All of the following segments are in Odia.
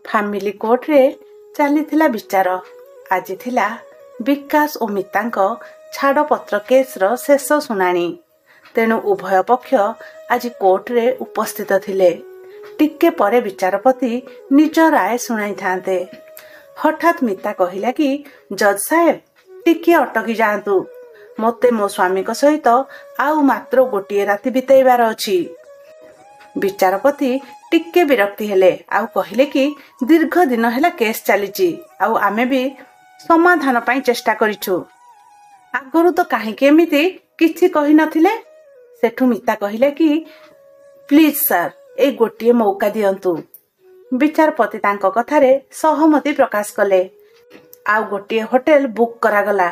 ଫ୍ୟାମିଲି କୋର୍ଟରେ ଚାଲିଥିଲା ବିଚାର। ଆଜି ଥିଲା ବିକାଶ ଓ ମିତାଙ୍କ ଛାଡ଼ପତ୍ର କେସ୍ର ଶେଷ ଶୁଣାଣି। ତେଣୁ ଉଭୟ ପକ୍ଷ ଆଜି କୋର୍ଟରେ ଉପସ୍ଥିତ ଥିଲେ। ଟିକେ ପରେ ବିଚାରପତି ନିଜ ରାୟ ଶୁଣାଇଥାନ୍ତେ। ହଠାତ୍ ମିତା କହିଲା କି, ଜଜ୍ ସାହେବ ଟିକେ ଅଟକି ଯାଆନ୍ତୁ। ମୋତେ ମୋ ସ୍ୱାମୀଙ୍କ ସହିତ ଆଉ ମାତ୍ର ଗୋଟିଏ ରାତି ବିତେଇବାର ଅଛି। ବିଚାରପତି ଟିକେ ବିରକ୍ତି ହେଲେ ଆଉ କହିଲେ କି, ଦୀର୍ଘ ଦିନ ହେଲା କେସ୍ ଚାଲିଛି, ଆଉ ଆମେ ବି ସମାଧାନ ପାଇଁ ଚେଷ୍ଟା କରିଛୁ। ଆଗରୁ ତ କାହିଁକି ଏମିତି କିଛି କହିନଥିଲେ? ସେଠୁ ମିତା କହିଲା କି, ପ୍ଲିଜ୍ ସାର୍, ଏଇ ଗୋଟିଏ ମୌକା ଦିଅନ୍ତୁ। ବିଚାରପତି ତାଙ୍କ କଥାରେ ସହମତି ପ୍ରକାଶ କଲେ। ଆଉ ଗୋଟିଏ ହୋଟେଲ ବୁକ୍ କରାଗଲା।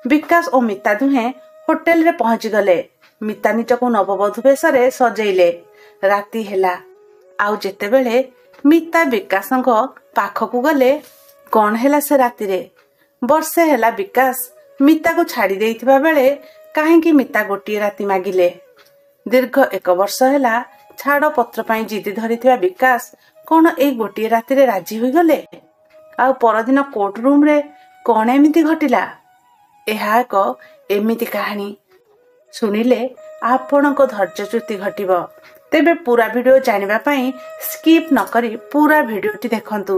ବିକାଶ ଓ ମିତା ଦୁହେଁ ହୋଟେଲରେ ପହଞ୍ଚିଗଲେ। ମିତା ନିଜକୁ ନବବଧୂ ବେଶରେ ସଜେଇଲେ। ରାତି ହେଲା। ଆଉ ଯେତେବେଳେ ମିତା ବିକାଶଙ୍କ ପାଖକୁ ଗଲେ, କ'ଣ ହେଲା ସେ ରାତିରେ? ବର୍ଷେ ହେଲା ବିକାଶ ମିତାକୁ ଛାଡ଼ି ଦେଇଥିବା ବେଳେ କାହିଁକି ମିତା ଗୋଟିଏ ରାତି ମାଗିଲେ? ଦୀର୍ଘ 1 ବର୍ଷ ହେଲା ଛାଡ଼ପତ୍ର ପାଇଁ ଜିଦି ଧରିଥିବା ବିକାଶ କ'ଣ ଏଇ ଗୋଟିଏ ରାତିରେ ରାଜି ହୋଇଗଲେ? ଆଉ ପରଦିନ କୋର୍ଟ ରୁମ୍ରେ କ'ଣ ଏମିତି ଘଟିଲା? ଏହା ଏକ ଏମିତି କାହାଣୀ ଶୁଣିଲେ ଆପଣଙ୍କ ଧୈର୍ଯ୍ୟଚ୍ୟୁତି ଘଟିବ। ତେବେ ପୁରା ଭିଡ଼ିଓ ଜାଣିବା ପାଇଁ ସ୍କିପ୍ ନକରି ପୁରା ଭିଡ଼ିଓଟି ଦେଖନ୍ତୁ।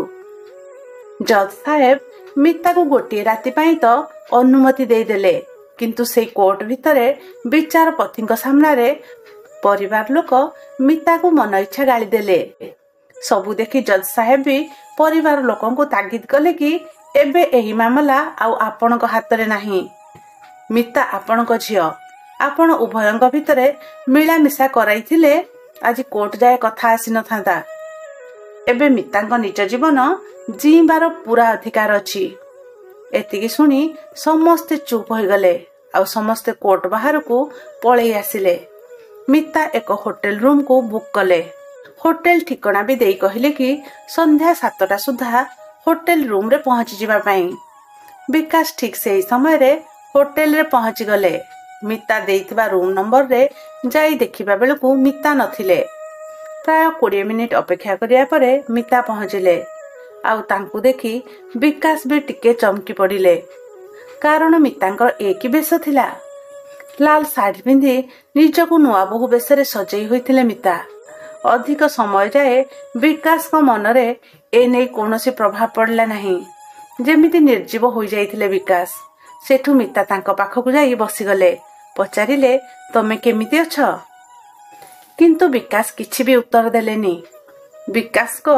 ଜଜ୍ ସାହେବ ମିତାକୁ ଗୋଟିଏ ରାତି ପାଇଁ ତ ଅନୁମତି ଦେଇଦେଲେ, କିନ୍ତୁ ସେଇ କୋର୍ଟ ଭିତରେ ବିଚାରପତିଙ୍କ ସାମ୍ନାରେ ପରିବାର ଲୋକ ମିତାକୁ ମନ ଇଚ୍ଛା ଗାଳି ଦେଲେ। ସବୁ ଦେଖି ଜଜ୍ ସାହେବ ବି ପରିବାର ଲୋକଙ୍କୁ ତାଗିଦ କଲେ କି, ଏବେ ଏହି ମାମଲା ଆଉ ଆପଣଙ୍କ ହାତରେ ନାହିଁ। ମିତା ଆପଣଙ୍କ ଝିଅ। ଆପଣ ଉଭୟଙ୍କ ଭିତରେ ମିଳାମିଶା କରାଇଥିଲେ ଆଜି କୋର୍ଟ ଯାଏ କଥା ଆସିନଥାନ୍ତା। ଏବେ ମିତାଙ୍କ ନିଜ ଜୀବନ ଜିଇବାର ପୁରା ଅଧିକାର ଅଛି। ଏତିକି ଶୁଣି ସମସ୍ତେ ଚୁପ୍ ହୋଇଗଲେ ଆଉ ସମସ୍ତେ କୋର୍ଟ ବାହାରକୁ ପଳେଇ ଆସିଲେ। ମିତା ଏକ ହୋଟେଲ ରୁମ୍କୁ ବୁକ୍ କଲେ। ହୋଟେଲ ଠିକଣା ବି ଦେଇ କହିଲେ କି, ସନ୍ଧ୍ୟା 7ଟା ସୁଦ୍ଧା ହୋଟେଲ ରୁମ୍ରେ ପହଞ୍ଚିଯିବା ପାଇଁ। ବିକାଶ ଠିକ୍ ସେହି ସମୟରେ ହୋଟେଲରେ ପହଞ୍ଚିଗଲେ। ମିତା ଦେଇଥିବା ରୁମ୍ ନମ୍ବରରେ ଯାଇ ଦେଖିବା ବେଳକୁ ମିତା ନଥିଲେ। ପ୍ରାୟ 20 ମିନିଟ୍ ଅପେକ୍ଷା କରିବା ପରେ ମିତା ପହଞ୍ଚିଲେ। ଆଉ ତାଙ୍କୁ ଦେଖି ବିକାଶ ବି ଟିକେ ଚମକି ପଡ଼ିଲେ। କାରଣ ମିତାଙ୍କର ଏକି ବେଶ ଥିଲା। ଲାଲ ଶାଢ଼ୀ ପିନ୍ଧି ନିଜକୁ ନୂଆ ବୋହୂ ବେଶରେ ସଜେଇ ହୋଇଥିଲେ ମିତା। ଅଧିକ ସମୟ ଯାଏ ବିକାଶଙ୍କ ମନରେ ଏ ନେଇ କୌଣସି ପ୍ରଭାବ ପଡ଼ିଲା ନାହିଁ। ଯେମିତି ନିର୍ଜୀବ ହୋଇଯାଇଥିଲେ ବିକାଶ। ସେଠୁ ମିତା ତାଙ୍କ ପାଖକୁ ଯାଇ ବସିଗଲେ। ପଚାରିଲେ, ତମେ କେମିତି ଅଛ? କିନ୍ତୁ ବିକାଶ କିଛି ବି ଉତ୍ତର ଦେଲେନି। ବିକାଶଙ୍କ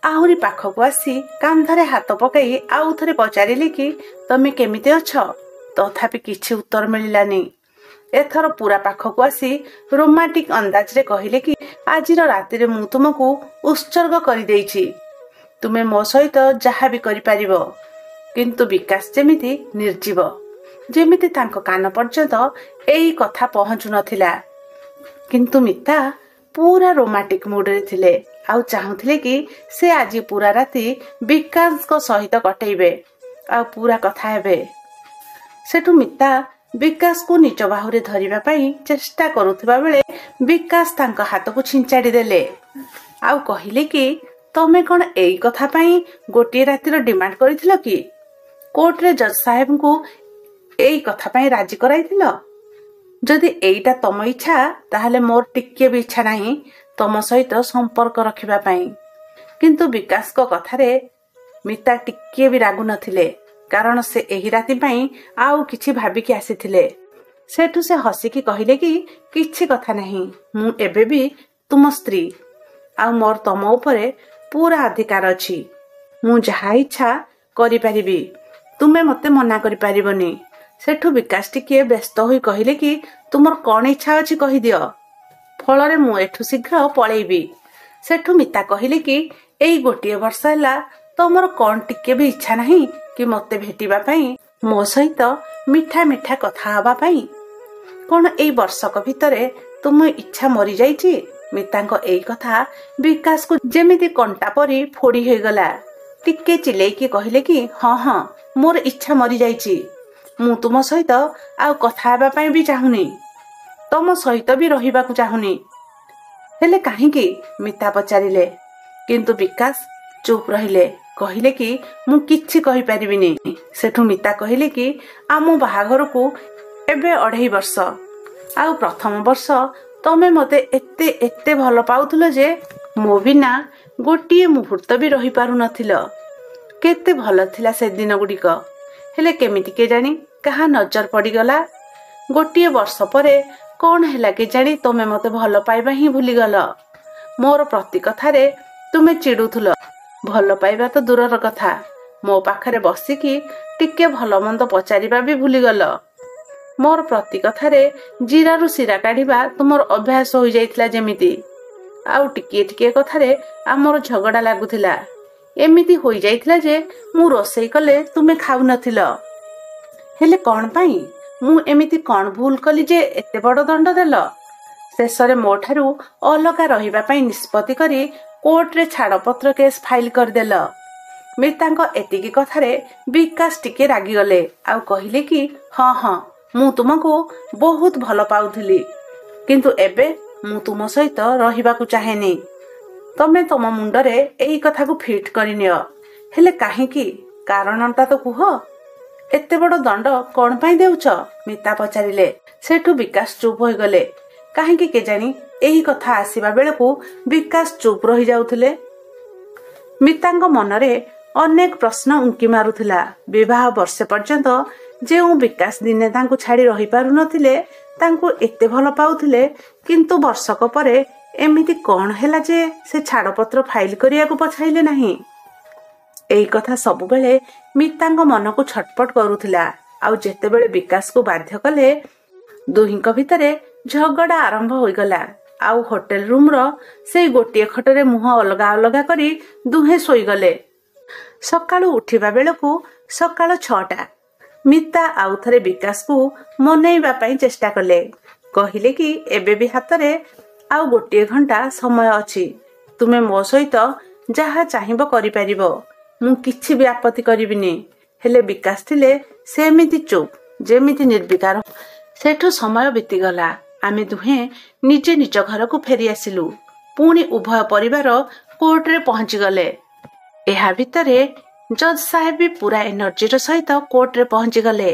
ଆହୁରି ପାଖକୁ ଆସି କାନ୍ଧରେ ହାତ ପକାଇ ଆଉ ଥରେ ପଚାରିଲେ କି, ତମେ କେମିତି ଅଛ? ତଥାପି କିଛି ଉତ୍ତର ମିଳିଲାନି। ଏଥର ପୁରା ପାଖକୁ ଆସି ରୋମାଣ୍ଟିକ ଅନ୍ଦାଜରେ କହିଲେ କି, ଆଜିର ରାତିରେ ମୁଁ ତୁମକୁ ଉତ୍ସର୍ଗ କରିଦେଇଛି। ତୁମେ ମୋ ସହିତ ଯାହା ବି କରିପାରିବ। କିନ୍ତୁ ବିକାଶ ଯେମିତି ନିର୍ଜୀବ। ଯେମିତି ତାଙ୍କ କାନ ପର୍ଯ୍ୟନ୍ତ ଏଇ କଥା ପହଞ୍ଚୁ ନଥିଲା। କିନ୍ତୁ ମିତା ପୁରା ରୋମାଣ୍ଟିକ ମୁଡରେ ଥିଲେ ଆଉ ଚାହୁଁଥିଲେ କି ସେ ଆଜି ପୁରା ରାତି ବିକାଶଙ୍କ ସହିତ କଟେଇବେ ଆଉ ପୁରା କଥା ହେବେ। ସେଠୁ ମିତା ବିକାଶକୁ ନିଜ ବାହୁରେ ଧରିବା ପାଇଁ ଚେଷ୍ଟା କରୁଥିବା ବେଳେ ବିକାଶ ତାଙ୍କ ହାତକୁ ଛିଞ୍ଚାଡ଼ି ଦେଲେ ଆଉ କହିଲେ କି, ତମେ କ'ଣ ଏଇ କଥା ପାଇଁ ଗୋଟିଏ ରାତିର ଡିମାଣ୍ଡ କରିଥିଲ କି? କୋର୍ଟରେ ଜଜ୍ ସାହେବଙ୍କୁ ଏଇ କଥା ପାଇଁ ରାଜି କରାଇଥିଲ? ଯଦି ଏଇଟା ତମ ଇଚ୍ଛା, ତାହେଲେ ମୋର ଟିକେ ବି ଇଚ୍ଛା ନାହିଁ ତମ ସହିତ ସମ୍ପର୍କ ରଖିବା ପାଇଁ। କିନ୍ତୁ ବିକାଶଙ୍କ କଥାରେ ମିତା ଟିକେ ବି ରାଗୁ ନଥିଲେ। କାରଣ ସେ ଏହି ରାତି ପାଇଁ ଆଉ କିଛି ଭାବିକି ଆସିଥିଲେ। ସେଠୁ ସେ ହସିକି କହିଲେ କି, କିଛି କଥା ନାହିଁ, ମୁଁ ଏବେ ବି ତୁମ ସ୍ତ୍ରୀ ଆଉ ମୋର ତମ ଉପରେ ପୁରା ଅଧିକାର ଅଛି। ମୁଁ ଯାହା ଇଚ୍ଛା କରିପାରିବି। ତୁମେ ମୋତେ ମନା କରିପାରିବନି। ସେଠୁ ବିକାଶ ଟିକିଏ ବ୍ୟସ୍ତ ହୋଇ କହିଲେ କି, ତୁମର କ'ଣ ଇଚ୍ଛା ଅଛି କହିଦିଅ, ଫଳରେ ମୁଁ ଏଠୁ ଶୀଘ୍ର ପଳେଇବି। ସେଠୁ ମିତା କହିଲେ କି, ଏଇ ଗୋଟିଏ ବର୍ଷ ହେଲା ତମର କ'ଣ ଟିକେ ବି ଇଚ୍ଛା ନାହିଁ କି ମୋତେ ଭେଟିବା ପାଇଁ, ମୋ ସହିତ ମିଠା ମିଠା କଥା ହେବା ପାଇଁ? କ'ଣ ଏଇ ବର୍ଷକ ଭିତରେ ତୁମ ଇଚ୍ଛା ମରିଯାଇଛି? ମିତାଙ୍କ ଏଇ କଥା ବିକାଶକୁ ଯେମିତି କଣ୍ଟା ପରି ଫୋଡ଼ି ହୋଇଗଲା। ଟିକେ ଚିଲେଇକି କହିଲେ କି, ହଁ ହଁ, ମୋର ଇଚ୍ଛା ମରିଯାଇଛି। ମୁଁ ତୁମ ସହିତ ଆଉ କଥା ହେବା ପାଇଁ ବି ଚାହୁଁନି। ତମ ସହିତ ବି ରହିବାକୁ ଚାହୁଁନି। ହେଲେ କାହିଁକି? ମିତା ପଚାରିଲେ। କିନ୍ତୁ ବିକାଶ ଚୁପ୍ ରହିଲେ। କହିଲେ କି ମୁଁ କିଛି କହିପାରିବିନି। ସେଠୁ ମିତା କହିଲେ କି ଆମ ବାହାଘରକୁ ଏବେ 2.5 ବର୍ଷ। ଆଉ ପ୍ରଥମ ବର୍ଷ ତମେ ମତେ ଏତେ ଏତେ ଭଲ ପାଉଥିଲ ଯେ ମୋ ବିନା ଗୋଟିଏ ମୁହୂର୍ତ୍ତ ବି ରହିପାରୁନଥିଲ। କେତେ ଭଲ ଥିଲା ସେ ଦିନ ଗୁଡ଼ିକ। ହେଲେ କେମିତି କେଜାଣି କାହା ନଜର ପଡ଼ିଗଲା। ଗୋଟିଏ ବର୍ଷ ପରେ କ'ଣ ହେଲା କେଜାଣି ତମେ ମତେ ଭଲ ପାଇବା ହିଁ ଭୁଲିଗଲ। ମୋର ପ୍ରତି କଥାରେ ତୁମେ ଚିଡ଼ୁଥିଲ। ଭଲ ପାଇବା ତ ଦୂରର କଥା, ମୋ ପାଖରେ ବସିକି ଟିକେ ଭଲ ମନ୍ଦ ପଚାରିବା ବି ଭୁଲିଗଲ। ମୋର ପ୍ରତି କଥାରେ ଜିରାରୁ ଶିରା କାଢ଼ିବା ତୁମର ଅଭ୍ୟାସ ହୋଇଯାଇଥିଲା ଯେମିତି। ଆଉ ଟିକିଏ ଟିକିଏ କଥାରେ ଆମର ଝଗଡ଼ା ଲାଗୁଥିଲା। ଏମିତି ହୋଇଯାଇଥିଲା ଯେ ମୁଁ ରୋଷେଇ କଲେ ତୁମେ ଖାଉନଥିଲ। ହେଲେ କ'ଣ ପାଇଁ? ମୁଁ ଏମିତି କ'ଣ ଭୁଲ କଲି ଯେ ଏତେ ବଡ଼ ଦଣ୍ଡ ଦେଲ? ଶେଷରେ ମୋ ଠାରୁ ଅଲଗା ରହିବା ପାଇଁ ନିଷ୍ପତ୍ତି କରି କୋର୍ଟରେ ଛାଡ଼ପତ୍ର କେସ୍ ଫାଇଲ କରିଦେଲ। ମିତାଙ୍କ ଏତିକି କଥାରେ ବିକାଶ ଟିକେ ରାଗିଗଲେ। ଆଉ କହିଲେ କି ହଁ ହଁ, ମୁଁ ତୁମକୁ ବହୁତ ଭଲ ପାଉଥିଲି, କିନ୍ତୁ ଏବେ ମୁଁ ତୁମ ସହିତ ରହିବାକୁ ଚାହେଁନି। ତମେ ତମ ମୁଣ୍ଡରେ ଏଇ କଥାକୁ ଫିଟ୍ କରିନିଅ। ହେଲେ କାହିଁକି? କାରଣଟା ତ କୁହ। ଏତେ ବଡ଼ ଦଣ୍ଡ କ'ଣ ପାଇଁ ଦେଉଛ? ମିତା ପଚାରିଲେ। ସେଠୁ ବିକାଶ ଚୁପ୍ ହୋଇଗଲେ। କାହିଁକି କେଜାଣି ଏହି କଥା ଆସିବା ବେଳକୁ ବିକାଶ ଚୁପ୍ ରହିଯାଉଥିଲେ। ମିତାଙ୍କ ମନରେ ଅନେକ ପ୍ରଶ୍ନ ଉଙ୍କି ମାରୁଥିଲା। ବିବାହ ବର୍ଷେ ପର୍ଯ୍ୟନ୍ତ ଯେଉଁ ବିକାଶ ଦିନେ ତାଙ୍କୁ ଛାଡ଼ି ରହିପାରୁନଥିଲେ, ତାଙ୍କୁ ଏତେ ଭଲ ପାଉଥିଲେ, କିନ୍ତୁ ବର୍ଷକ ପରେ ଏମିତି କ'ଣ ହେଲା ଯେ ସେ ଛାଡ଼ପତ୍ର ଫାଇଲ କରିବାକୁ ପଛାଇଲେ ନାହିଁ? ଏଇ କଥା ସବୁବେଳେ ମିତାଙ୍କ ମନକୁ ଛଟପଟ କରୁଥିଲା। ଆଉ ଯେତେବେଳେ ବିକାଶକୁ ବାଧ୍ୟ କଲେ, ଦୁହିଁଙ୍କ ଭିତରେ ଝଗଡ଼ା ଆରମ୍ଭ ହୋଇଗଲା। ଆଉ ହୋଟେଲ ରୁମ୍ର ସେଇ ଗୋଟିଏ ଖଟରେ ମୁହଁ ଅଲଗା ଅଲଗା କରି ଦୁହେଁ ଶୋଇଗଲେ। ସକାଳୁ ଉଠିବା ବେଳକୁ ସକାଳ 6ଟା। ମିତା ଆଉ ଥରେ ବିକାଶକୁ ମନେଇବା ପାଇଁ ଚେଷ୍ଟା କଲେ। କହିଲେ କି ଏବେ ବି ହାତରେ ଆଉ 1 ଘଣ୍ଟା ସମୟ ଅଛି। ତୁମେ ମୋ ସହିତ ଯାହା ଚାହିଁବ କରିପାରିବ। ମୁଁ କିଛି ବି ଆପତ୍ତି କରିବିନି। ହେଲେ ବିକାଶ ଥିଲେ ସେମିତି ଚୁପ୍, ଯେମିତି ନିର୍ବିକାର। ସେଠୁ ସମୟ ବିତିଗଲା। ଆମେ ଦୁହେଁ ନିଜେ ନିଜ ଘରକୁ ଫେରି ଆସିଲୁ। ପୁଣି ଉଭୟ ପରିବାର କୋର୍ଟରେ ପହଞ୍ଚିଗଲେ। ଏହା ଭିତରେ ଜଜ୍ ସାହେବ ବି ପୁରା ଏନର୍ଜିର ସହିତ କୋର୍ଟରେ ପହଞ୍ଚିଗଲେ।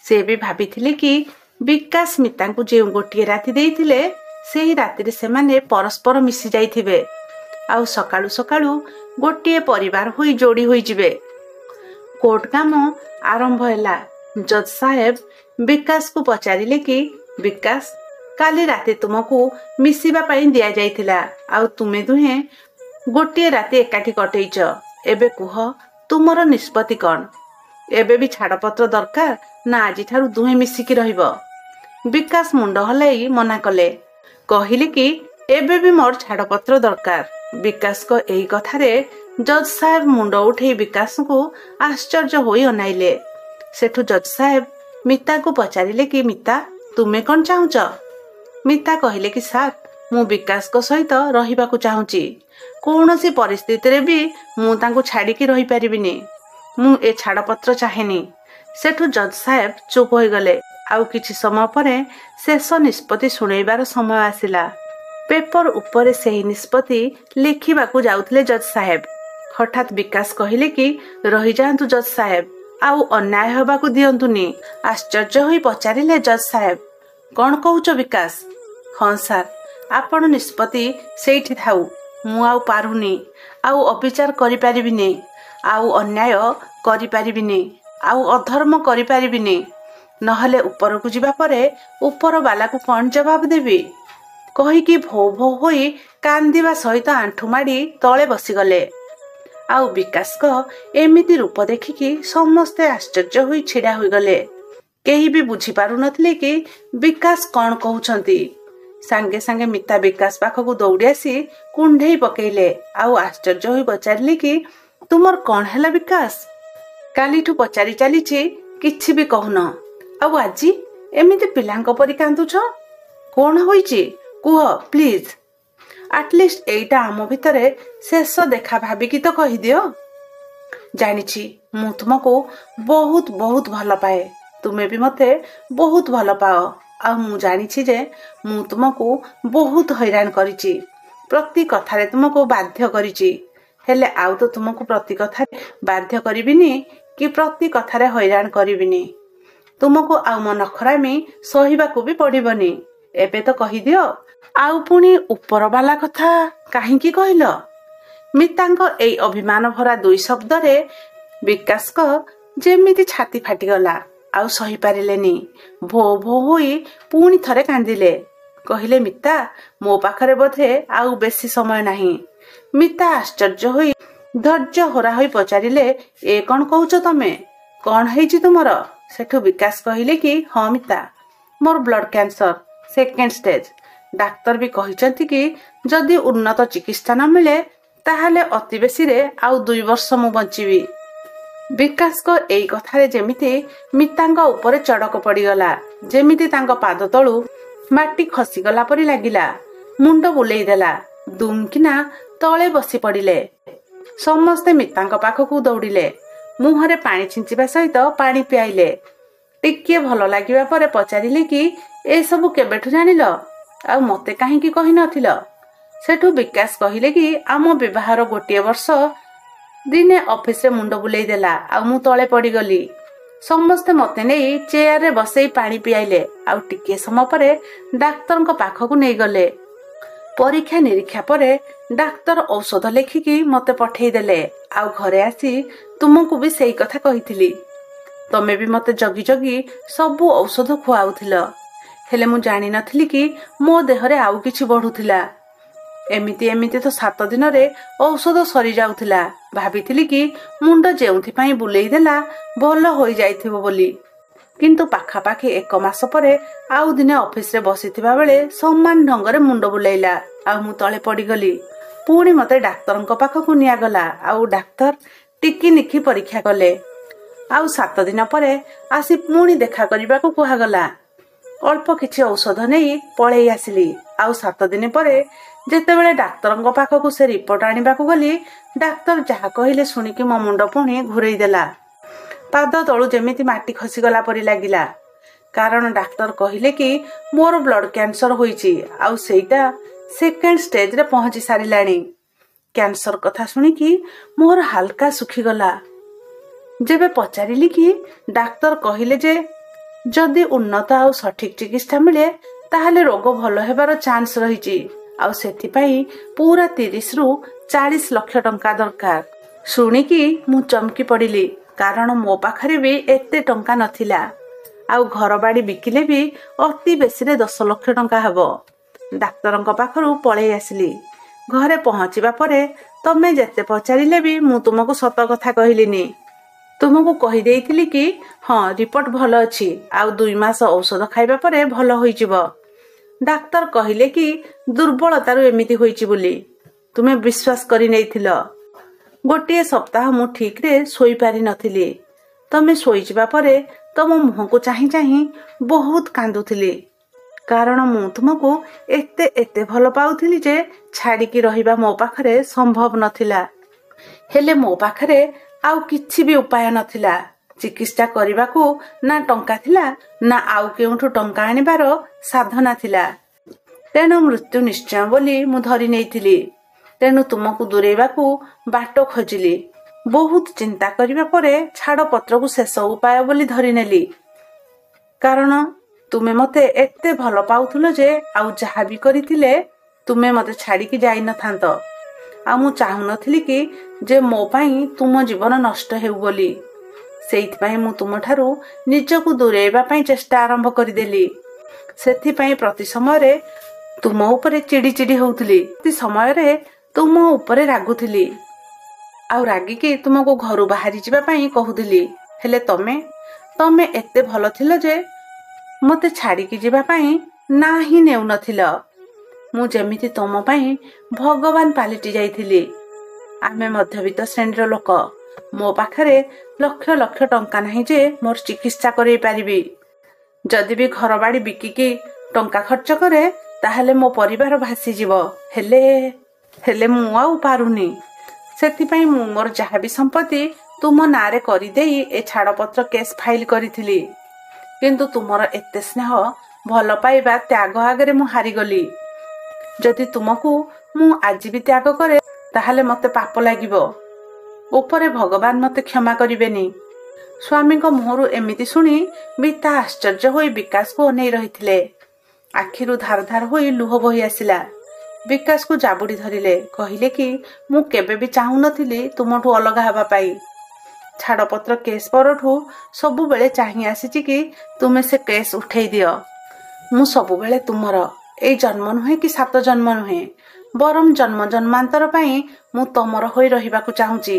ସେ ବି ଭାବିଥିଲେ କି ବିକାଶ ମିତାଙ୍କୁ ଯେଉଁ ଗୋଟିଏ ରାତି ଦେଇଥିଲେ, ସେହି ରାତିରେ ସେମାନେ ପରସ୍ପର ମିଶି ଯାଇଥିବେ। ଆଉ ସକାଳୁ ସକାଳୁ ଗୋଟିଏ ପରିବାର ହୋଇ ଯୋଡ଼ି ହୋଇଯିବେ। କୋର୍ଟ କାମ ଆରମ୍ଭ ହେଲା। ଜଜ୍ ସାହେବ ବିକାଶକୁ ପଚାରିଲେ କି ବିକାଶ, କାଲି ରାତି ତୁମକୁ ମିଶିବା ପାଇଁ ଦିଆଯାଇଥିଲା, ଆଉ ତୁମେ ଦୁହେଁ ଗୋଟିଏ ରାତି ଏକାଠି କଟେଇଛ। ଏବେ କୁହ ତୁମର ନିଷ୍ପତ୍ତି କ'ଣ? ଏବେ ବି ଛାଡ଼ପତ୍ର ଦରକାର ନା ଆଜିଠାରୁ ଦୁହେଁ ମିଶିକି ରହିବ? ବିକାଶ ମୁଣ୍ଡ ହଲାଇ ମନା କଲେ। କହିଲେ କି ଏବେ ବି ମୋର ଛାଡ଼ପତ୍ର ଦରକାର। ବିକାଶଙ୍କ ଏଇ କଥାରେ ଜଜ୍ ସାହେବ ମୁଣ୍ଡ ଉଠେଇ ବିକାଶଙ୍କୁ ଆଶ୍ଚର୍ଯ୍ୟ ହୋଇ ଅନାଇଲେ। ସେଠୁ ଜଜ୍ ସାହେବ ମିତାକୁ ପଚାରିଲେ କି ମିତା, ତୁମେ କ'ଣ ଚାହୁଁଛ? ମିତା କହିଲେ କି ସାର୍, ମୁଁ ବିକାଶଙ୍କ ସହିତ ରହିବାକୁ ଚାହୁଁଛି। କୌଣସି ପରିସ୍ଥିତିରେ ବି ମୁଁ ତାଙ୍କୁ ଛାଡ଼ିକି ରହିପାରିବିନି। ମୁଁ ଏ ଛାଡ଼ପତ୍ର ଚାହେଁନି। ସେଠୁ ଜଜ୍ ସାହେବ ଚୁପ୍ ହୋଇଗଲେ। ଆଉ କିଛି ସମୟ ପରେ ଶେଷ ନିଷ୍ପତ୍ତି ଶୁଣେଇବାର ସମୟ ଆସିଲା। ପେପର ଉପରେ ସେହି ନିଷ୍ପତ୍ତି ଲେଖିବାକୁ ଯାଉଥିଲେ ଜଜ୍ ସାହେବ। ହଠାତ୍ ବିକାଶ କହିଲେ କି ରହିଯାଆନ୍ତୁ ଜଜ୍ ସାହେବ, ଆଉ ଅନ୍ୟାୟ ହେବାକୁ ଦିଅନ୍ତୁନି। ଆଶ୍ଚର୍ଯ୍ୟ ହୋଇ ପଚାରିଲେ ଜଜ୍ ସାହେବ। କ'ଣ କହୁଛ ବିକାଶ? ହଁ ସାର୍, ଆପଣ ନିଷ୍ପତ୍ତି ସେଇଠି ଥାଉ। ମୁଁ ଆଉ ପାରୁନି। ଆଉ ଅବିଚାର କରିପାରିବିନି, ଆଉ ଅନ୍ୟାୟ କରିପାରିବିନି, ଆଉ ଅଧର୍ମ କରିପାରିବିନି। ନହେଲେ ଉପରକୁ ଯିବା ପରେ ଉପରବାଲାକୁ କ'ଣ ଜବାବ ଦେବି? କହିକି ଭୋ ଭୋ ହୋଇ କାନ୍ଦିବା ସହିତ ଆଣ୍ଠୁ ମାଡ଼ି ତଳେ ବସିଗଲେ। ଆଉ ବିକାଶଙ୍କ ଏମିତି ରୂପ ଦେଖିକି ସମସ୍ତେ ଆଶ୍ଚର୍ଯ୍ୟ ହୋଇ ଛିଡ଼ା ହୋଇଗଲେ। କେହି ବି ବୁଝିପାରୁନଥିଲେ କି ବିକାଶ କ'ଣ କହୁଛନ୍ତି। ସାଙ୍ଗେ ସାଙ୍ଗେ ମିତା ବିକାଶ ପାଖକୁ ଦୌଡ଼ି ଆସି କୁଣ୍ଢେଇ ପକେଇଲେ। ଆଉ ଆଶ୍ଚର୍ଯ୍ୟ ହୋଇ ପଚାରିଲେ କି ତୁମର କ'ଣ ହେଲା ବିକାଶ? କାଲିଠୁ ପଚାରି ଚାଲିଛି, କିଛି ବି କହୁନ। ଆଉ ଆଜି ଏମିତି ପିଲାଙ୍କ ପରି କାନ୍ଦୁଛ? କ'ଣ ହୋଇଛି କୁହ ପ୍ଲିଜ୍। ଆଟଲିଷ୍ଟ ଏଇଟା ଆମ ଭିତରେ ଶେଷ ଦେଖା ଭାବିକି ତ କହିଦିଅ। ଜାଣିଛି ମୁଁ ତୁମକୁ ବହୁତ ବହୁତ ଭଲ ପାଏ। ତୁମେ ବି ମୋତେ ବହୁତ ଭଲ ପାଅ। ଆଉ ମୁଁ ଜାଣିଛି ଯେ ମୁଁ ତୁମକୁ ବହୁତ ହଇରାଣ କରିଛି, ପ୍ରତି କଥାରେ ତୁମକୁ ବାଧ୍ୟ କରିଛି। ହେଲେ ଆଉ ତ ତୁମକୁ ପ୍ରତି କଥାରେ ବାଧ୍ୟ କରିବିନି କି ପ୍ରତି କଥାରେ ହଇରାଣ କରିବିନି। ତୁମକୁ ଆଉ ମୋ ନଖରାମି ସହିବାକୁ ବି ପଡ଼ିବନି। ଏବେ ତ କହିଦିଅ, ଆଉ ପୁଣି ଉପରବାଲା କଥା କାହିଁକି କହିଲ? ମିତାଙ୍କ ଏଇ ଅଭିମାନ ଭରା 2 ଶବ୍ଦରେ ବିକାଶଙ୍କ ଯେମିତି ଛାତି ଫାଟିଗଲା। ଆଉ ସହିପାରିଲେନି। ଭୋ ଭୋ ହୋଇ ପୁଣି ଥରେ କାନ୍ଦିଲେ। କହିଲେ, ମିତା, ମୋ ପାଖରେ ବୋଧେ ଆଉ ବେଶୀ ସମୟ ନାହିଁ। ମିତା ଆଶ୍ଚର୍ଯ୍ୟ ହୋଇ ଧୈର୍ଯ୍ୟ ହରା ହୋଇ ପଚାରିଲେ, ଏ କ'ଣ କହୁଛ ତମେ? କ'ଣ ହେଇଛି ତୁମର? ସେଠୁ ବିକାଶ କହିଲେ କି, ହଁ ମିତା, ମୋର ବ୍ଲଡ୍ କ୍ୟାନ୍ସର 2nd ଷ୍ଟେଜ୍। ଡାକ୍ତର ବି କହିଛନ୍ତି କି ଯଦି ଉନ୍ନତ ଚିକିତ୍ସା ନ ମିଳେ ତାହେଲେ ଅତି ବେଶୀରେ ଆଉ 2 ବର୍ଷ ମୁଁ ବଞ୍ଚିବି। ବିକାଶଙ୍କ ଏଇ କଥାରେ ଯେମିତି ମିତାଙ୍କ ଉପରେ ଚଡ଼କ ପଡ଼ିଗଲା। ଯେମିତି ତାଙ୍କ ପାଦ ତଳୁ ମାଟି ଖସିଗଲା ପରି ଲାଗିଲା। ମୁଣ୍ଡ ବୁଲେଇ ଦେଲା। ଦୁମ୍କିନା ତଳେ ବସି ପଡ଼ିଲେ। ସମସ୍ତେ ମିତାଙ୍କ ପାଖକୁ ଦୌଡ଼ିଲେ। ମୁହଁରେ ପାଣି ଛିଞ୍ଚିବା ସହିତ ପାଣି ପିଆଇଲେ। ଟିକିଏ ଭଲ ଲାଗିବା ପରେ ପଚାରିଲେ କି, ଏସବୁ କେବେଠୁ ଜାଣିଲ? ଆଉ ମୋତେ କାହିଁକି କହିନଥିଲ? ସେଠୁ ବିକାଶ କହିଲେ କି, ଆମ ବିବାହର 1 ବର୍ଷ ଦିନେ ଅଫିସରେ ମୁଣ୍ଡ ବୁଲେଇ ଦେଲା। ଆଉ ମୁଁ ତଳେ ପଡ଼ିଗଲି। ସମସ୍ତେ ମୋତେ ନେଇ ଚେୟାରରେ ବସେଇ ପାଣି ପିଆଇଲେ। ଆଉ ଟିକିଏ ସମୟ ପରେ ଡାକ୍ତରଙ୍କ ପାଖକୁ ନେଇଗଲେ। ପରୀକ୍ଷା ନିରୀକ୍ଷା ପରେ ଡାକ୍ତର ଔଷଧ ଲେଖିକି ମୋତେ ପଠେଇ ଦେଲେ। ଆଉ ଘରେ ଆସି ତୁମକୁ ବି ସେଇ କଥା କହିଥିଲି। ତମେ ବି ମୋତେ ଜଗି ଜଗି ସବୁ ଔଷଧ ଖୁଆଉଥିଲ। ହେଲେ ମୁଁ ଜାଣିନଥିଲି କି ମୋ ଦେହରେ ଆଉ କିଛି ବଢୁଥିଲା। ଏମିତି ତ 7 ଦିନରେ ଔଷଧ ସରିଯାଉଥିଲା। ଭାବିଥିଲି କି ମୁଣ୍ଡ ଯେଉଁଥିପାଇଁ ବୁଲେଇ ଦେଲା ଭଲ ହୋଇଯାଇଥିବ ବୋଲି। କିନ୍ତୁ ପାଖାପାଖି 1 ମାସ ପରେ ଆଉ ଦିନେ ଅଫିସରେ ବସିଥିବା ବେଳେ ସମାନ ଢଙ୍ଗରେ ମୁଣ୍ଡ ବୁଲେଇଲା। ଆଉ ମୁଁ ତଳେ ପଡ଼ିଗଲି। ପୁଣି ମୋତେ ଡାକ୍ତରଙ୍କ ପାଖକୁ ନିଆଗଲା। ଆଉ ଡାକ୍ତର ଟିକିନିଖି ପରୀକ୍ଷା କଲେ। ଆଉ 7 ଦିନ ପରେ ଆସି ପୁଣି ଦେଖା କରିବାକୁ କୁହାଗଲା। ଅଳ୍ପ କିଛି ଔଷଧ ନେଇ ପଳେଇ ଆସିଲି। ଆଉ 7 ଦିନ ପରେ ଯେତେବେଳେ ଡାକ୍ତରଙ୍କ ପାଖକୁ ସେ ରିପୋର୍ଟ ଆଣିବାକୁ ଗଲି, ଡାକ୍ତର ଯାହା କହିଲେ ଶୁଣିକି ମୋ ମୁଣ୍ଡ ପୁଣି ଘୁରେଇ ଦେଲା। ପାଦ ତଳୁ ଯେମିତି ମାଟି ଖସିଗଲା ପରି ଲାଗିଲା। କାରଣ ଡାକ୍ତର କହିଲେ କି ମୋର ବ୍ଲଡ୍ କ୍ୟାନ୍ସର ହୋଇଛି। ଆଉ ସେଇଟା 2nd ଷ୍ଟେଜରେ ପହଞ୍ଚି ସାରିଲାଣି। କ୍ୟାନ୍ସର କଥା ଶୁଣିକି ମୋର ହାଲକା ଶୁଖିଗଲା। ଯେବେ ପଚାରିଲି କି ଡାକ୍ତର କହିଲେ ଯେ ଯଦି ଉନ୍ନତ ଆଉ ସଠିକ୍ ଚିକିତ୍ସା ମିଳେ ତାହେଲେ ରୋଗ ଭଲ ହେବାର ଚାନ୍ସ ରହିଛି। ଆଉ ସେଥିପାଇଁ ପୁରା 30ରୁ 40 ଲକ୍ଷ ଟଙ୍କା ଦରକାର। ଶୁଣିକି ମୁଁ ଚମକି ପଡ଼ିଲି। କାରଣ ମୋ ପାଖରେ ବି ଏତେ ଟଙ୍କା ନଥିଲା। ଆଉ ଘର ବାଡ଼ି ବିକିଲେ ବି ଅତି ବେଶୀରେ 10 ଲକ୍ଷ ଟଙ୍କା ହେବ। ଡାକ୍ତରଙ୍କ ପାଖରୁ ପଳେଇ ଆସିଲି। ଘରେ ପହଞ୍ଚିବା ପରେ ତମେ ଯେତେ ପଚାରିଲେ ବି ମୁଁ ତୁମକୁ ସତ କଥା କହିଲିନି। ତୁମକୁ କହିଦେଇଥିଲି କି ହଁ ରିପୋର୍ଟ ଭଲ ଅଛି। ଆଉ 2 ମାସ ଔଷଧ ଖାଇବା ପରେ ଭଲ ହୋଇଯିବ। ଡାକ୍ତର କହିଲେ କି ଦୁର୍ବଳତାରୁ ଏମିତି ହୋଇଛି ବୋଲି। ତୁମେ ବିଶ୍ୱାସ କରି ନେଇଥିଲ। 1 ସପ୍ତାହ ମୁଁ ଠିକ୍ରେ ଶୋଇପାରି ନଥିଲି। ତମେ ଶୋଇଯିବା ପରେ ତମ ମୁହଁକୁ ଚାହିଁ ଚାହିଁ ବହୁତ କାନ୍ଦୁଥିଲି। କାରଣ ମୁଁ ତୁମକୁ ଏତେ ଭଲ ପାଉଥିଲି ଯେ ଛାଡ଼ିକି ରହିବା ମୋ ପାଖରେ ସମ୍ଭବ ନଥିଲା। ହେଲେ ମୋ ପାଖରେ ଆଉ କିଛି ବି ଉପାୟ ନଥିଲା। ଚିକିତ୍ସା କରିବାକୁ ନା ଟଙ୍କା ଥିଲା ନା ଆଉ କେଉଁଠୁ ଟଙ୍କା ଆଣିବାର ସାଧନା ଥିଲା। ତେଣୁ ମୃତ୍ୟୁ ନିଶ୍ଚୟ ବୋଲି ମୁଁ ଧରି ନେଇଥିଲି। ତେଣୁ ତୁମକୁ ଦୂରେଇବାକୁ ବାଟ ଖୋଜିଲି। ବହୁତ ଚିନ୍ତା କରିବା ପରେ ଛାଡ଼ପତ୍ରକୁ ଶେଷ ଉପାୟ ବୋଲି ଧରିନେଲି। କାରଣ ତୁମେ ମୋତେ ଏତେ ଭଲ ପାଉଥିଲ ଯେ ଆଉ ଯାହା ବି କରିଥିଲେ ତୁମେ ମୋତେ ଛାଡ଼ିକି ଯାଇନଥାନ୍ତ। ଆଉ ମୁଁ ଚାହୁଁନଥିଲି କି ଯେ ମୋ ପାଇଁ ତୁମ ଜୀବନ ନଷ୍ଟ ହେଉ ବୋଲି। ସେଇଥିପାଇଁ ମୁଁ ତୁମଠାରୁ ନିଜକୁ ଦୂରେଇବା ପାଇଁ ଚେଷ୍ଟା ଆରମ୍ଭ କରିଦେଲି। ସେଥିପାଇଁ ପ୍ରତି ସମୟରେ ତୁମ ଉପରେ ଚିଡ଼ି ହେଉଥିଲି। ପ୍ରତି ସମୟରେ ତୁମ ଉପରେ ରାଗୁଥିଲି। ଆଉ ରାଗିକି ତୁମକୁ ଘରୁ ବାହାରି ଯିବା ପାଇଁ କହୁଥିଲି। ହେଲେ ତମେ ଏତେ ଭଲ ଥିଲ ଯେ ମୋତେ ଛାଡ଼ିକି ଯିବା ପାଇଁ ନା ହିଁ ନେଉନଥିଲ। ମୁଁ ଯେମିତି ତମ ପାଇଁ ଭଗବାନ ପାଲଟି ଯାଇଥିଲି। ଆମେ ମଧ୍ୟବିତ୍ତ ଶ୍ରେଣୀର ଲୋକ। ମୋ ପାଖରେ ଲକ୍ଷ ଲକ୍ଷ ଟଙ୍କା ନାହିଁ ଯେ ମୋର ଚିକିତ୍ସା କରେଇ ପାରିବି। ଯଦି ବି ଘର ବାଡ଼ି ବିକିକି ଟଙ୍କା ଖର୍ଚ୍ଚ କରେ ତାହେଲେ ମୋ ପରିବାର ଭାସିଯିବ। ହେଲେ ମୁଁ ଆଉ ପାରୁନି। ସେଥିପାଇଁ ମୁଁ ମୋର ଯାହାବି ସମ୍ପତ୍ତି ତୁମ ନାଁରେ କରିଦେଇ ଏ ଛାଡ଼ପତ୍ର କେସ୍ ଫାଇଲ୍ କରିଥିଲି। କିନ୍ତୁ ତୁମର ଏତେ ସ୍ନେହ, ଭଲ ପାଇବା, ତ୍ୟାଗ ଆଗରେ ମୁଁ ହାରିଗଲି। ଯଦି ତୁମକୁ ମୁଁ ଆଜି ବି ତ୍ୟାଗ କରେ ତାହେଲେ ମତେ ପାପ ଲାଗିବ। ଉପରେ ଭଗବାନ ମତେ କ୍ଷମା କରିବେନି। ସ୍ୱାମୀଙ୍କ ମୁହଁରୁ ଏମିତି ଶୁଣି ମିତା ଆଶ୍ଚର୍ଯ୍ୟ ହୋଇ ବିକାଶକୁ ଅନେଇ ରହିଥିଲେ। ଆଖିରୁ ଧାର ଧାର ହୋଇ ଲୁହ ବୋହି ଆସିଲା। ବିକାଶକୁ ଜାବୁଡ଼ି ଧରିଲେ, କହିଲେ କି ମୁଁ କେବେ ବି ଚାହୁଁନଥିଲି ତୁମଠୁ ଅଲଗା ହେବା ପାଇଁ। ଛାଡ଼ପତ୍ର କେସ୍ ପରଠୁ ସବୁବେଳେ ଚାହିଁ ଆସିଛି କି ତୁମେ ସେ କେସ୍ ଉଠେଇ ଦିଅ। ମୁଁ ସବୁବେଳେ ତୁମର। ଏଇ ଜନ୍ମ ନୁହେଁ କି 7 ଜନ୍ମ ନୁହେଁ, ବରଂ ଜନ୍ମ ଜନ୍ମାନ୍ତର ପାଇଁ ମୁଁ ତମର ହୋଇ ରହିବାକୁ ଚାହୁଁଛି।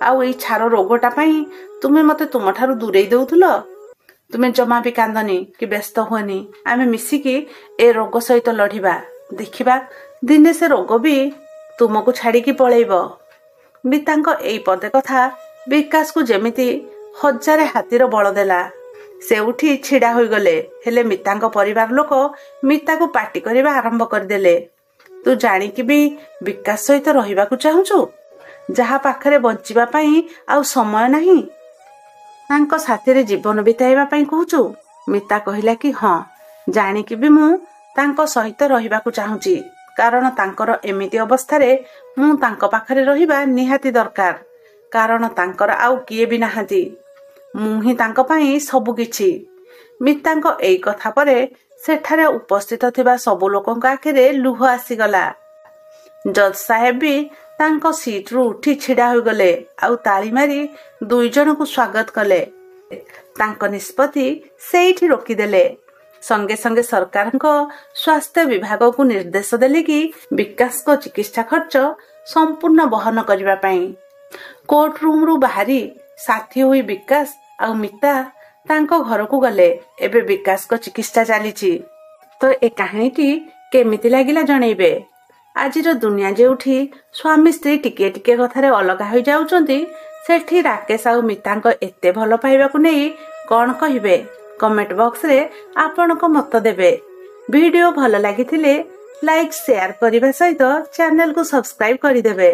ଆଉ ଏଇ ଛାର ରୋଗଟା ପାଇଁ ତୁମେ ମତେ ତୁମଠାରୁ ଦୂରେଇ ଦେଉଥିଲ। ତୁମେ ଜମା ବି କାନ୍ଦନି କି ବ୍ୟସ୍ତ ହୁଅନି। ଆମେ ମିଶିକି ଏ ରୋଗ ସହିତ ଲଢ଼ିବା। ଦେଖିବା ଦିନେ ସେ ରୋଗ ବି ତୁମକୁ ଛାଡ଼ିକି ପଳେଇବ। ମିତାଙ୍କ ଏଇ ପଦେ କଥା ବିକାଶକୁ ଯେମିତି 1000 ହାତୀର ବଳ ଦେଲା। ସେ ଉଠି ଛିଡ଼ା ହୋଇଗଲେ। ହେଲେ ମିତାଙ୍କ ପରିବାର ଲୋକ ମିତାକୁ ପାଟି କରିବା ଆରମ୍ଭ କରିଦେଲେ। ତୁ ଜାଣିକି ବି ବିକାଶ ସହିତ ରହିବାକୁ ଚାହୁଁଛୁ, ଯାହା ପାଖରେ ବଞ୍ଚିବା ପାଇଁ ଆଉ ସମୟ ନାହିଁ? ତାଙ୍କ ସାଥିରେ ଜୀବନ ବିତାଇବା ପାଇଁ କହୁଛୁ? ମିତା କହିଲା କି ହଁ, ଜାଣିକି ବି ମୁଁ ତାଙ୍କ ସହିତ ରହିବାକୁ ଚାହୁଁଛି। କାରଣ ତାଙ୍କର ଏମିତି ଅବସ୍ଥାରେ ମୁଁ ତାଙ୍କ ପାଖରେ ରହିବା ନିହାତି ଦରକାର। କାରଣ ତାଙ୍କର ଆଉ କିଏ ବି ନାହାନ୍ତି। ମୁଁ ହିଁ ତାଙ୍କ ପାଇଁ ସବୁ କିଛି। ମିତାଙ୍କ ଏଇ କଥା ପରେ ସେଠାରେ ଉପସ୍ଥିତ ଥିବା ସବୁ ଲୋକଙ୍କ ଆଖିରେ ଲୁହ ଆସିଗଲା। ଜଜ୍ ସାହେବ ବି ତାଙ୍କ ସିଟ୍ରୁ ଉଠି ଛିଡ଼ା ହୋଇଗଲେ ଆଉ ତାଳି ମାରି 2 ଜଣଙ୍କୁ ସ୍ୱାଗତ କଲେ। ତାଙ୍କ ନିଷ୍ପତ୍ତି ସେଇଠି ରୋକିଦେଲେ। ସଙ୍ଗେ ସଙ୍ଗେ ସରକାରଙ୍କ ସ୍ୱାସ୍ଥ୍ୟ ବିଭାଗକୁ ନିର୍ଦ୍ଦେଶ ଦେଲେ କି ବିକାଶଙ୍କ ଚିକିତ୍ସା ଖର୍ଚ୍ଚ ସମ୍ପୂର୍ଣ୍ଣ ବହନ କରିବା ପାଇଁ। କୋର୍ଟ ରୁମ୍ରୁ ବାହାରି ସାଥୀ ହୋଇ ବିକାଶ ଆଉ ମିତା ତାଙ୍କ ଘରକୁ ଗଲେ। ଏବେ ବିକାଶଙ୍କ ଚିକିତ୍ସା ଚାଲିଛି। ତ ଏ କାହାଣୀଟି କେମିତି ଲାଗିଲା ଜଣେଇବେ। ଆଜିର ଦୁନିଆ ଯେଉଁଠି ସ୍ୱାମୀ ସ୍ତ୍ରୀ ଟିକିଏ ଟିକିଏ କଥାରେ ଅଲଗା ହୋଇଯାଉଛନ୍ତି, ସେଠି ରାକେଶ ଆଉ ମିତାଙ୍କ ଏତେ ଭଲ ପାଇବାକୁ ନେଇ କ'ଣ କହିବେ? କମେଣ୍ଟ ବକ୍ସରେ ଆପଣଙ୍କ ମତ ଦେବେ। ଭିଡ଼ିଓ ଭଲ ଲାଗିଥିଲେ ଲାଇକ୍ ସେୟାର କରିବା ସହିତ ଚ୍ୟାନେଲକୁ ସବସ୍କ୍ରାଇବ୍ କରିଦେବେ।